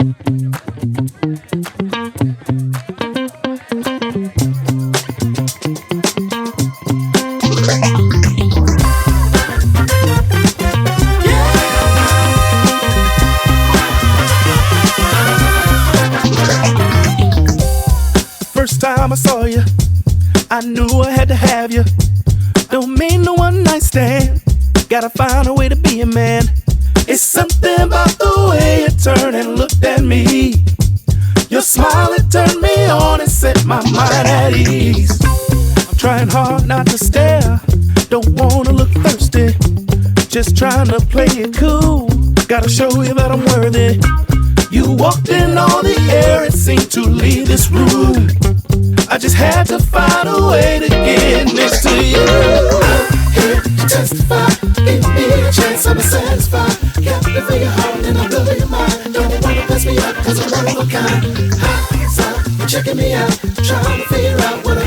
First time I saw you, I knew I had to have you. Don't mean no one night stand. Gotta find a way to be a man. It's something about the way you turned and looked at me. Your smile, it turned me on and set my mind at ease. I'm trying hard not to stare. Don't wanna look thirsty. Just trying to play it cool. Gotta show you that I'm worthy. You walked in on the air and seemed to leave this room. I just had to find a way to get next to you. I'm here to testify. Give me a chance, I'm satisfied. Captivate your heart and I'll blow your mind. Don't wanna pass me up cause I'm one of a kind. Hot, so you're checking me out. Trying to figure out what